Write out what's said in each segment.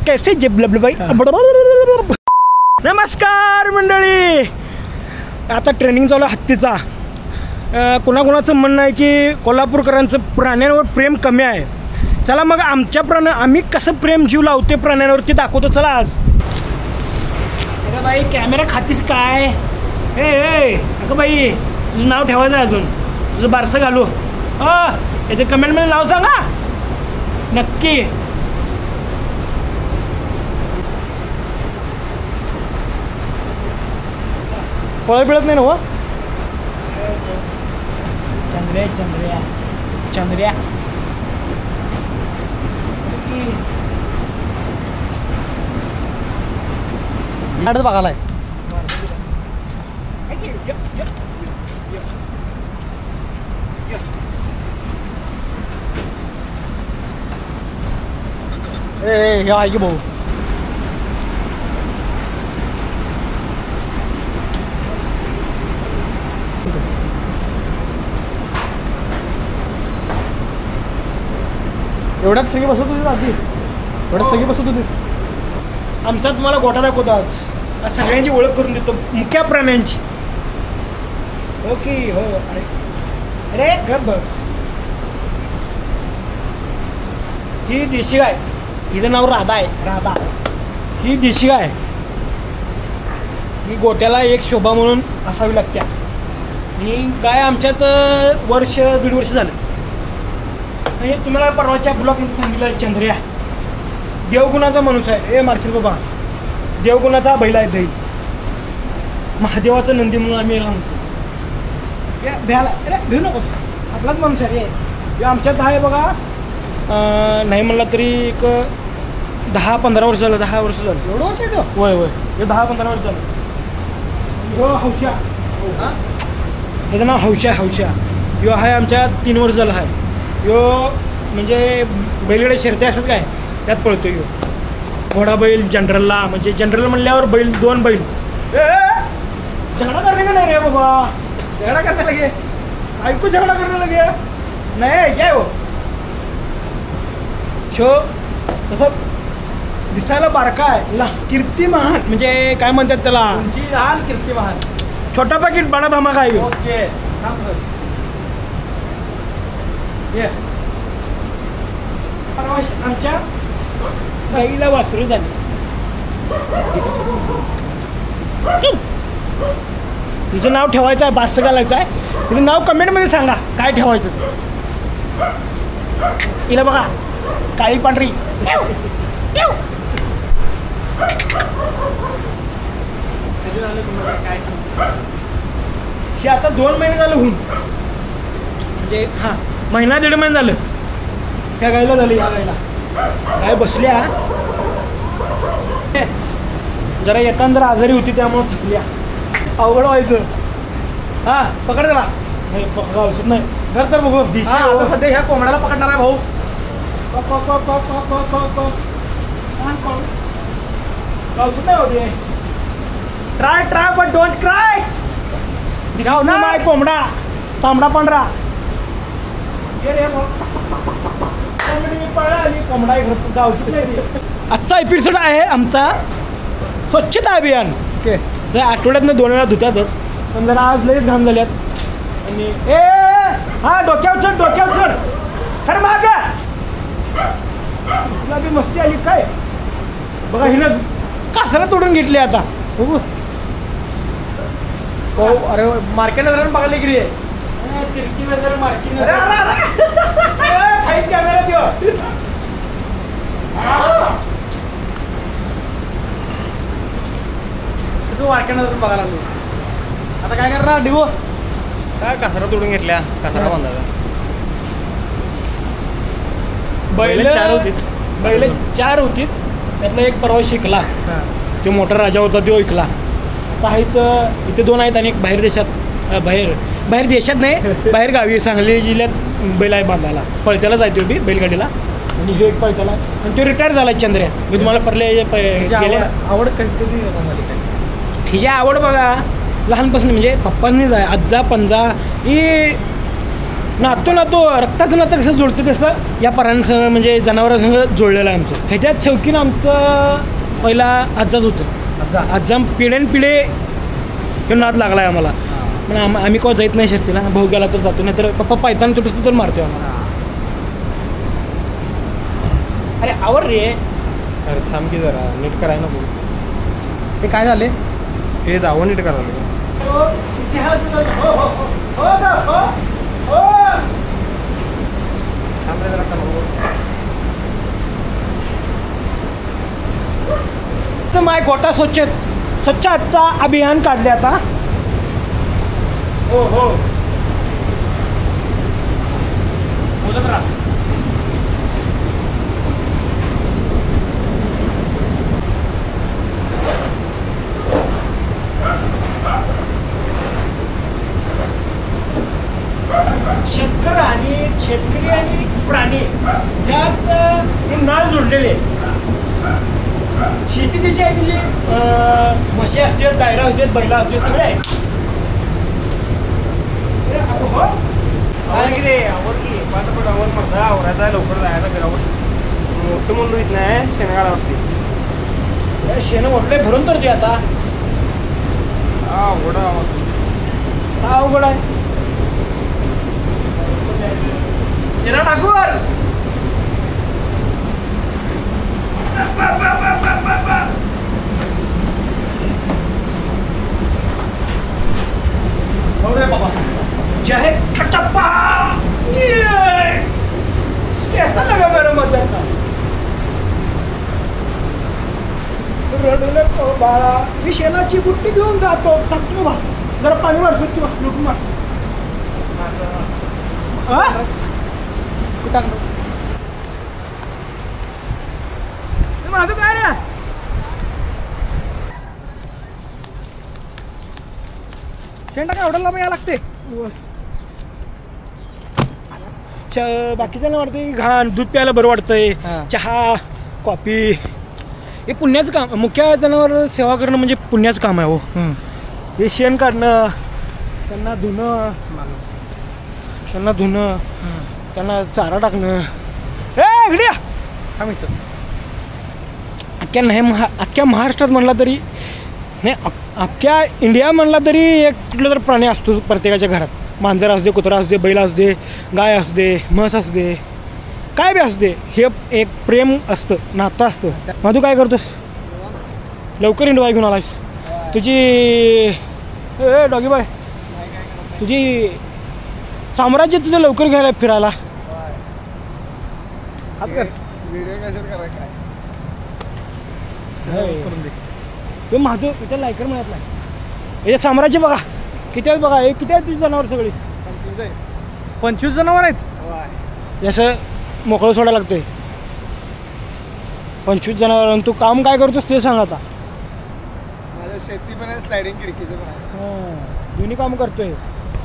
कैसे भाई. नमस्कार मंडळी. आता ट्रेनिंग चालू आहे हत्तीचा. कोणाकोणाचं म्हणणं आहे की कोल्हापूरकरांचं प्राण्यांवर प्रेम कमी आहे. चला मग आमच्या आम्ही कसं प्रेम जीव लावते प्राण्यांवरती दाखवतो. चला आज. अगं बाई कॅमेरा खातीस काय. अगं बाई तुझं नाव ठेवायचं आहे अजून. तुझं बारसं घालू. याचं कमेंटमध्ये नाव सांगा नक्की. पळत बिळत नाही ना हो. चंद्र्या चंद्र्या चंद्र्या बघायला हे आहे की भाऊ. एवढ्यात सगळी बसत होती आधी. एवढ्यात सगळी बसत होती. आमचा तुम्हाला गोठा दाखवतो आज सगळ्यांची ओळख करून देतो मुख्य प्राण्यांची. ओके हो. अरे गप बस. ही देशी गाय. हिचं नाव राधा आहे. राधा ही देशी गाय. ही गोट्याला एक शोभा म्हणून असावी लागते. ही गाय आमच्यात वर्ष दीड वर्ष झालं. हे तुम्हाला परवाच्या ब्लॉकमध्ये सांगितलं चंद्र्या देवगुणाचा माणूस आहे. ए मार्शल बाबा देवगुणाचा बैल आहे. दैव महादेवाचं नंदी म्हणून आम्ही म्हणतो. भ्याला अरे भेऊ नकोस. आपलाच माणूस आहे रे. हे आमच्यात आहे बघा. नाही म्हणलं तरी एक 10-15 वर्ष झालं. 10 वर्ष झालं. एवढं वर्ष आहे तो. होय होय हे 10-15 वर्ष झालं. हो हौशा. त्याचं नाव हौशा. हौशा यो आहे आमच्या 3 वर्ष झालं आहे. यो म्हणजे बैलगाड्या शर्ती असतात काय त्यात पळतो. यो घोडा बैल जनरलला. म्हणजे जनरल म्हणल्यावर बैल 2 बैल. झगडा करणे का नाही रे बाबा. झगडा करणे लगे. ऐकू झगडा करणे लगे नाही काय हो. शो तसं दिसायला बारका आहे. कीर्तिमान म्हणजे काय म्हणतात त्याला. लहान कीर्तिमान. छोटा पाकिट बडा धमाका आहे. ओके आमच्या गाईला वासरू झाली. तिचं नाव ठेवायचं आहे. बारसं घालायचं आहे. तिचं नाव कमेंटमध्ये सांगा काय ठेवायचं. हिला बघा काळी पांढरी. हे आता 2 महिने झालं होऊन. म्हणजे हां महिना 1.5 महिने झालं त्या गायला झालं. या गायला गाय बसल्या जरा येताना जरा आजारी होती त्यामुळं थकल्या. अवघड व्हायचं. हां पकड त्याला. नाही पकडा नाही घर तर बघू. आता सध्या ह्या कोंबड्याला पकडणार आहे भाऊ. गावसत नाही होती. Try try but don't cry. गाव ना माय कोंबडा तांबडा पांढरा. कोंबडा गावसत नाही. आजचा एपिसोड आहे आमचा स्वच्छता अभियान. ओके जर आठवड्यातनं 2 वेळा धुत्यातच पण जरा आज लईच घाण झाल्यात. आणि हा डोक्यावर चढ. डोक्यावर चढ. सर माग तुला बी मस्ती आली काय. बघा हिनं कासाला तोडून घेतली आता. बघू हो. अरे मार्केटला जरा बघायला गिरी आहे. तिरकीवर जरा मार्केट खाईच कॅमेरा देऊ. तू मार्केटला जरा बघायला लागलो. आता काय करणार डिवो. काय कासारा तोडून घेतल्या. कासारा बांधायला. बैल 4 होती. बैल 4 होती. त्यातला एक परवा शिकला. तो मोठा राजा होता तो ऐकला. आता आहेत इथे 2 आहेत आणि एक बाहेर देशात. बाहेर देशात नाही बाहेर गावी सांगली जिल्ह्यात बैल आहे बांधायला. पळत्याला जायतो बी बैलगाडीला. आणि हे एक पळत्याला. आणि तो रिटायर झाला चंद्र्या. मी तुम्हाला गेल्या आवड कधी. हिची आवड बघा लहानपासून म्हणजे पप्पांनीच आहे. आज्जा पंजा ही नातो रक्ताचं नातं कसं जोडतं तसं या प्राण्यांसंग म्हणजे जनावरांसंग जोडलेलं आहे आमचं. ह्याच्यात शौकीन आमचं पहिला आजाच होतं. आजा पिढ्यानपिढे हे नाद लागला आहे आम्हाला. पण आम्ही केव्हा जात नाही शेतीला. भाऊ गेला तर जातो, नाही तर पप्पा पायताना तुटतो तर मारतो आम्हाला. अरे आवर रे. अरे थांब की जरा नीट करायला नको. हे काय झाले? हे दावं नीट करायला. थांब रे जरा तर माय गोटा स्वच्छता अभियान काढले आता. हो हो बोलत राहा. शेतकरी आणि प्राणी यात हे नाळ जोडलेले. शेती तिची आहे, तिची म्हशी असतात, गायरा असतात, बैला असतात, सगळे आहे. आवरायचा लवकर जायला फिरावं. मोठं म्हणून येत नाही शेणगाडा वाटते. शेण मोठले भरून तर ते आता अवघड का अवघड आहे. टाकूर बाबा चाहे खटप्पा कैसा लगा मेरा मजा का. रडू नको बाळा, मी शेणाची बुट्टी घेऊन जातो. टाकतो बा जरा पाणी मार स्वच्छ लुटून मार. माझं काय रे. शेंडा काय एवढं लांब यायला लागते. बाकीच्या वाटते घाण दूध प्यायला बरं वाटतंय. चहा कॉफी हे पुण्याचं काम. मुख्य जनावर सेवा करणं म्हणजे पुण्याचं काम आहे. हो हे शेण काढणं, त्यांना धुणं, त्यांना चारा टाकणं. इकडे अख्ख्या महाराष्ट्रात म्हणला तरी नाही, अख्ख्या इंडिया म्हणला तरी एक कुठला तरी प्राणी असतो प्रत्येकाच्या घरात. मांजर असू दे, कुत्रा असू दे, बैल असू दे, गाय असू दे, म्हस असू दे, काय बी असू दे. हे एक प्रेम असतं, नातं असतं. मग तू काय करतोस? लवकर इंडवाय घेऊन आलायस. तुझी डॉगी बाय तुझी साम्राज्य तुझं लवकर घ्यायला फिरायला. महादेव इथे लायकर मिळत नाही. हे साम्राज्य बघा किती आहेत. बघा हे किती आहेत तुझी जनावर सगळी. 25 जनावर आहेत. असं मोकळं सोडायला लागतंय. 25 जनावर. तू काम काय करतोस ते सांग आता. शेती पण आहे, स्लायडिंग खिडकीचं पण आहे. दोन्ही काम करतोय.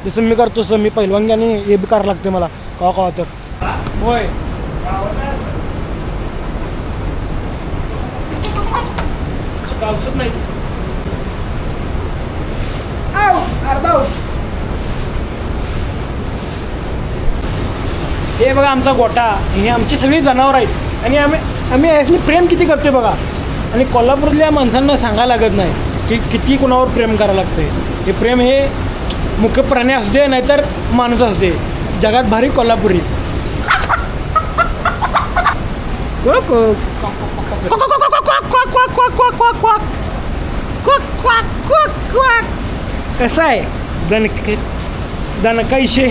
जसं मी करतो तसं मी पहिलवानगी आणि हे बी करावं लागते मला कवा तर. होय गावसत नाही. हे बघा आमचा गोटा. हे आमची सगळी जनावर आहेत आणि आम्ही यासनी प्रेम किती करतोय बघा. आणि कोल्हापूरातल्या माणसांना सांगायला लागत नाही की किती कोणावर प्रेम करायला लागतंय. हे प्रेम हे मुख्य प्राणी असू दे नाहीतर माणूस असू दे, जगात भारी कोल्हापुरी. कसं आहे दणकाईशे.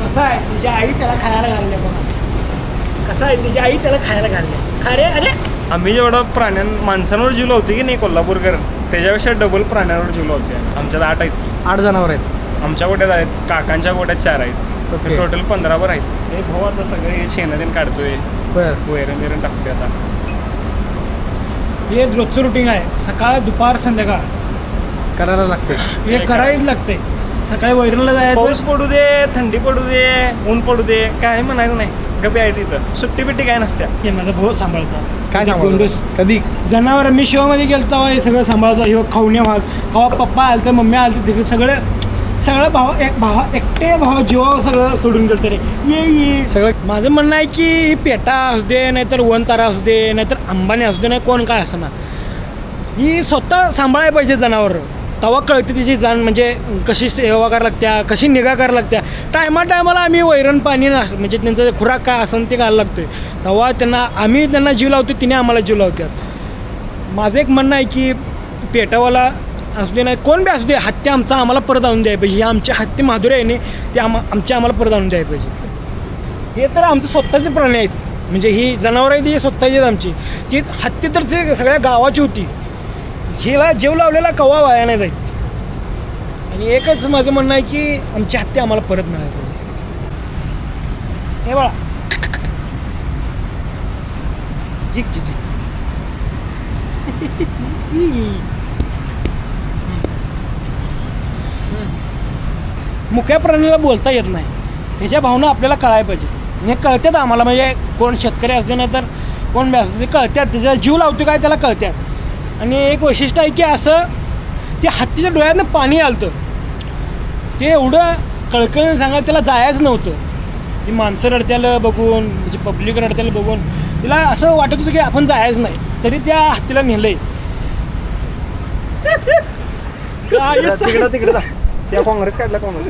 कसा आहे तिची आई त्याला खायला घालल्या बघा. कसा आहे तिची आई त्याला खायला घालल्या. खरे अरे आम्ही जेवढं माणसांवर जीव लावतो की नाही कोल्हापूरकर, त्याच्यापेक्षा डबल प्राण्यांवर जीव लावते. आमच्यात 8 आहेत. 8 जनावर आहेत आमच्या गोट्यात आहेत. काकांच्या गोट्यात 4 आहेत. ओके. टोटल 15 वर आहेत. हे भाऊ आता सगळे हे शेणादेन काढतोय, बरं. वैरण बिरण टाकतोय आता. हे रोजचं रुटीन आहे, सकाळ दुपार संध्याकाळ करायला लागते. हे करायच लागतंय. सकाळी वैरणला जायचं, पाऊस पडू दे, थंडी पडू दे, ऊन पडू दे, काय म्हणायचं नाही. गप यायचं इथं, सुट्टी बिट्टी काय नसत्या. हे माझा भाऊ सांभाळचा. काय म्हणजे सांगू गोंडूस कधी जनावर मी शिवामध्ये गेलो तेव्हा हे सगळं सांभाळतो. ह्यो खवण्या भाग कवा पप्पा आलं तर मम्मी आलं तर सगळं भाव एकटे भाव जीवावर सगळं सोडून गेलं रे. ये सगळं माझं म्हणणं आहे की ही पेटा असू दे, नाहीतर वनतारा असू दे, नाहीतर अंबानी असू दे, नाही कोण काय असं ना, ही स्वतः सांभाळायला पाहिजे जनावर. तेव्हा कळते तिची जाण, म्हणजे कशी सेवा करायला लागत्या, कशी निगा करायला लागत्या. टायमाला आम्ही वैरण पाणी म्हणजे त्यांचं खुराक काय असेल ते घालायला लागतोय. तेव्हा आम्ही त्यांना जीव लावतो, तिने आम्हाला जीव लावतात. माझं एक म्हणणं आहे की पेटावाला असू दे, नाही कोण बी असू दे, हत्ती आमचा आम्हाला परत आणून द्यायला पाहिजे. ही आमची हत्ती माधुरी आहे नाही, ते आम्हाला परत आणून द्यायला पाहिजे. हे तर आमचे स्वतःचे प्राणी आहेत, म्हणजे ही जनावरं आहेत, ही स्वतःची आहेत आमची. ती हत्ती तर ते सगळ्या गावाची होती. हिला जीव लावलेला कवा वाया नाही जाईल. आणि एकच माझं म्हणणं आहे की आमची हत्ती आम्हाला परत मिळायला पाहिजे. हे बाळा जी मुख्या प्राण्याला बोलता येत नाही, ह्याच्या भावना आपल्याला कळायला पाहिजे. हे कळतात आम्हाला, म्हणजे कोण शेतकरी असू दे नाही तर कोण बी असू दे, कळतात. त्याचा जीव लावतो काय त्याला कळतात. आणि एक वैशिष्ट्य आहे की असं ते हत्तीच्या डोळ्यातनं पाणी आलतं, ते एवढं कळकळीने सांगा त्याला जायचं नव्हतं. ती माणसं रडत्याला बघून, म्हणजे पब्लिक रडत्याला बघून तिला असं वाटत होतं की आपण जायचं नाही, तरी त्या हत्तीला नेलंय. तिकडं त्या काँग्रेस काढला काँग्रेस.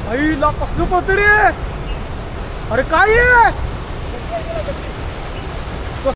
आईला कसलं पळतं रे. अरे काय आहे